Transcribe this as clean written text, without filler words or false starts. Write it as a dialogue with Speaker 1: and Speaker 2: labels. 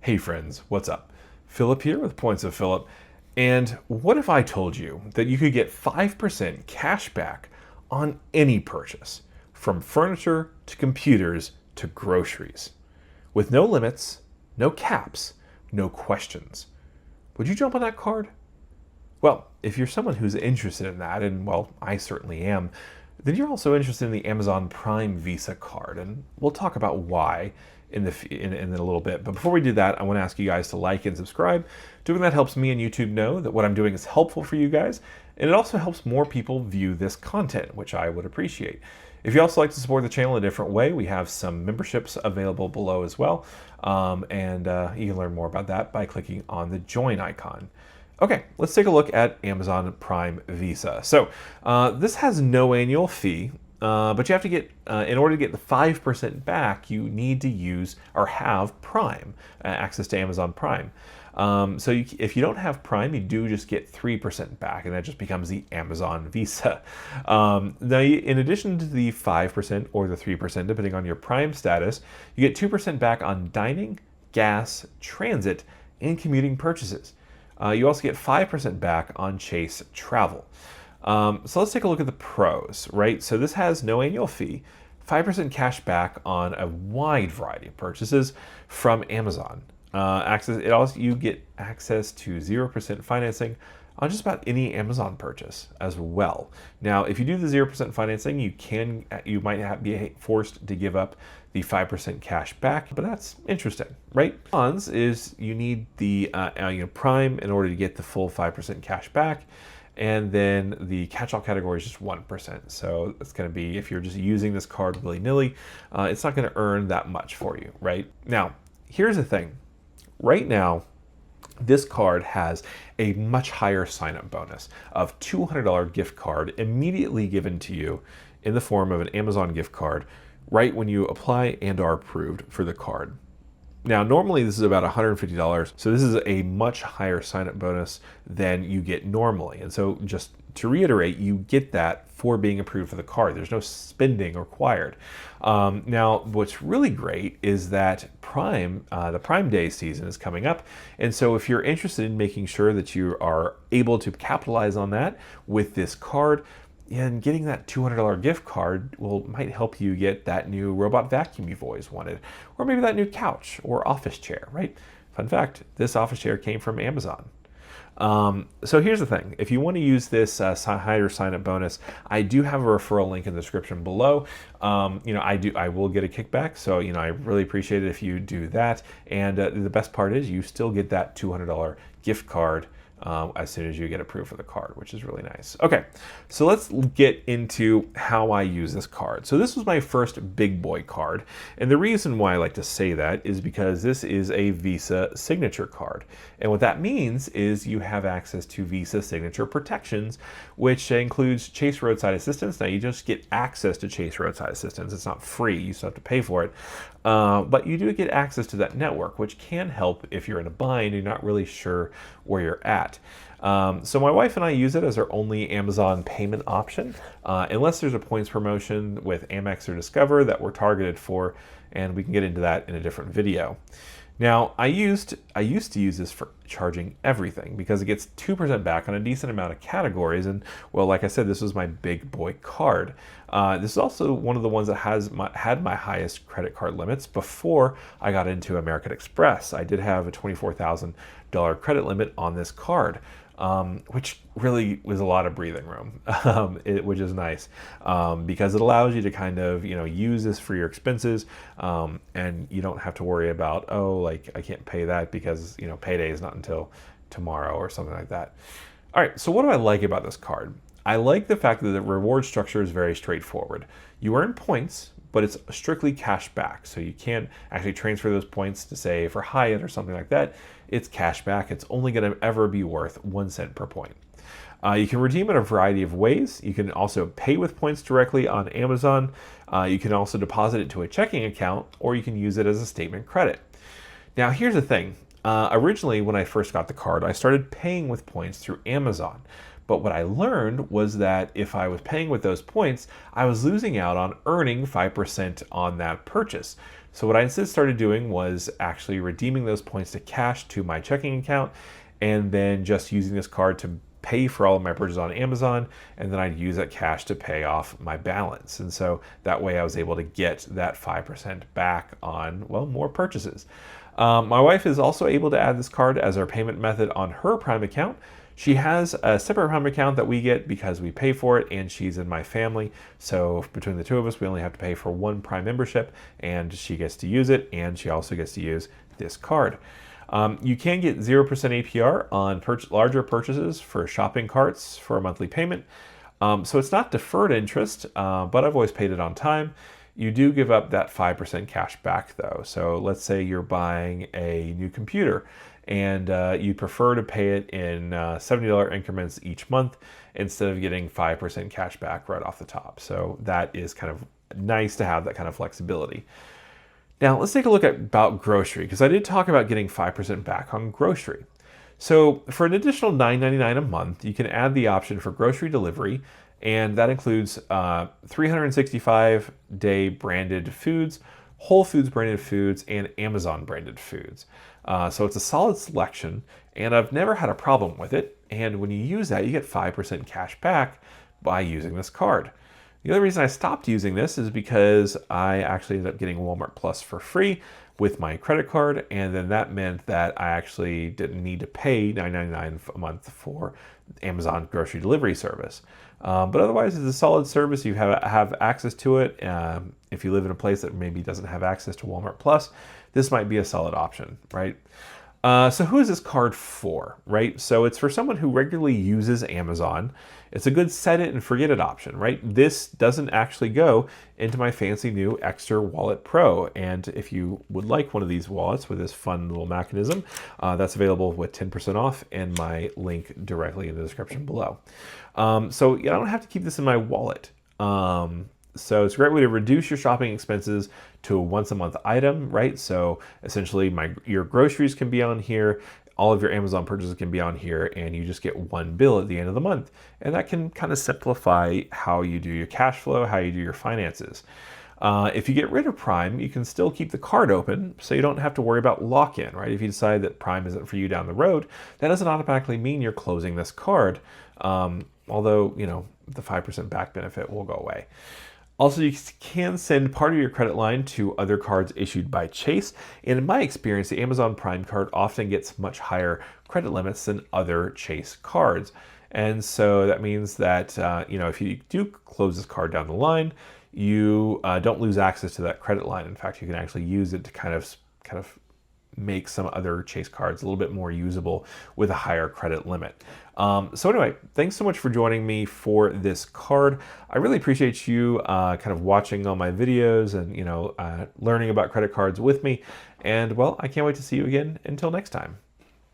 Speaker 1: Hey friends, what's up? Phillip here with Points of Phillip. And what if I told you that you could get 5% cash back on any purchase, from furniture to computers to groceries, with no limits, no caps, no questions? Would you jump on that card? Well, if you're someone who's interested in that, and well, I certainly am, then you're also interested in the Amazon Prime Visa card, and we'll talk about why in a little bit. But before we do that, I want to ask you guys to like and subscribe. Doing that helps me and YouTube know that what I'm doing is helpful for you guys, and it also helps more people view this content, which I would appreciate. If you also like to support the channel in a different way, we have some memberships available below as well, and you can learn more about that by clicking on the join icon. Okay, let's take a look at Amazon Prime Visa. So this has no annual fee, but you have to get, in order to get the 5% back, you need to use or have Prime, access to Amazon Prime. If you don't have Prime, you do just get 3% back, and that just becomes the Amazon Visa. In addition to the 5% or the 3%, depending on your Prime status, you get 2% back on dining, gas, transit, and commuting purchases. You also get 5% back on Chase travel. So let's take a look at the pros, right? So this has no annual fee, 5% cash back on a wide variety of purchases from Amazon. You get access to 0% financing on just about any Amazon purchase as well. Now, if you do the 0% financing, you might be forced to give up the 5% cash back, but that's interesting, right? Cons is you need the Prime in order to get the full 5% cash back. And then the catch-all category is just 1%. So it's going to be, if you're just using this card willy-nilly, it's not going to earn that much for you, right? Now, here's the thing. Right now, this card has a much higher sign-up bonus of $200 gift card immediately given to you in the form of an Amazon gift card right when you apply and are approved for the card. Now, normally this is about $150, so this is a much higher sign-up bonus than you get normally. And so just to reiterate, you get that for being approved for the card. There's no spending required. Now, what's really great is that the Prime Day season is coming up. And so if you're interested in making sure that you are able to capitalize on that with this card, and getting that $200 gift card might help you get that new robot vacuum you've always wanted, or maybe that new couch or office chair, right? Fun fact, this office chair came from Amazon. So here's the thing. If you want to use this higher sign-up bonus, I do have a referral link in the description below. I will get a kickback, so I really appreciate it if you do that. And the best part is you still get that $200 gift card as soon as you get approved for the card, which is really nice. Okay, so let's get into how I use this card. So this was my first big boy card, and the reason why I like to say that is because this is a Visa signature card. And what that means is you have access to Visa signature protections, which includes Chase roadside assistance. Now, you just get access to Chase roadside assistance. It's not free, you still have to pay for it. But you do get access to that network, which can help if you're in a bind and you're not really sure where you're at. So my wife and I use it as our only Amazon payment option, unless there's a points promotion with Amex or Discover that we're targeted for, and we can get into that in a different video. Now, I used to use this for charging everything because it gets 2% back on a decent amount of categories. And well, like I said, this was my big boy card. This is also one of the ones that had my highest credit card limits before I got into American Express. I did have a $24,000 credit limit on this card, which really was a lot of breathing room, which is nice, because it allows you to kind of, use this for your expenses, and you don't have to worry about, I can't pay that because, payday is not until tomorrow or something like that. All right, so what do I like about this card? I like the fact that the reward structure is very straightforward. You earn points, but it's strictly cash back. So you can't actually transfer those points to, say, for Hyatt or something like that. It's cash back. It's only going to ever be worth 1 cent per point. You can redeem in a variety of ways. You can also pay with points directly on Amazon. You can also deposit it to a checking account, or you can use it as a statement credit. Now, here's the thing. Originally, when I first got the card, I started paying with points through Amazon. But what I learned was that if I was paying with those points, I was losing out on earning 5% on that purchase. So what I instead started doing was actually redeeming those points to cash to my checking account, and then just using this card to pay for all of my purchases on Amazon, and then I'd use that cash to pay off my balance. And so that way I was able to get that 5% back on, well, more purchases. My wife is also able to add this card as our payment method on her Prime account. She has a separate Prime account that we get because we pay for it, and she's in my family. So between the two of us, we only have to pay for one Prime membership, and she gets to use it, and she also gets to use this card. You can get 0% APR on larger purchases for shopping carts for a monthly payment. So it's not deferred interest, but I've always paid it on time. You do give up that 5% cash back though. So let's say you're buying a new computer and you prefer to pay it in $70 increments each month instead of getting 5% cash back right off the top. So that is kind of nice to have that kind of flexibility. Now let's take a look at about grocery, because I did talk about getting 5% back on grocery. So for an additional $9.99 a month, you can add the option for grocery delivery, and that includes 365-day branded foods, Whole Foods branded foods, and Amazon branded foods. So it's a solid selection, and I've never had a problem with it. And when you use that, you get 5% cash back by using this card. The other reason I stopped using this is because I actually ended up getting Walmart Plus for free with my credit card, and then that meant that I actually didn't need to pay $9.99 a month for Amazon grocery delivery service. But otherwise, it's a solid service. You have access to it. If you live in a place that maybe doesn't have access to Walmart Plus, this might be a solid option, right? So who is this card for, right? So it's for someone who regularly uses Amazon. It's a good set it and forget it option, right? This doesn't actually go into my fancy new Extra Wallet Pro. And if you would like one of these wallets with this fun little mechanism, that's available with 10% off and my link directly in the description below. So I don't have to keep this in my wallet. So it's a great way to reduce your shopping expenses to a once a month item, right? So essentially your groceries can be on here, all of your Amazon purchases can be on here, and you just get one bill at the end of the month. And that can kind of simplify how you do your cash flow, how you do your finances. If you get rid of Prime, you can still keep the card open, so you don't have to worry about lock-in, right? If you decide that Prime isn't for you down the road, that doesn't automatically mean you're closing this card, although, the 5% back benefit will go away. Also, you can send part of your credit line to other cards issued by Chase. And in my experience, the Amazon Prime card often gets much higher credit limits than other Chase cards. And so that means that, if you do close this card down the line, you don't lose access to that credit line. In fact, you can actually use it to kind of make some other Chase cards a little bit more usable with a higher credit limit. So anyway, thanks so much for joining me for this card. I really appreciate you kind of watching all my videos and learning about credit cards with me. And well, I can't wait to see you again until next time.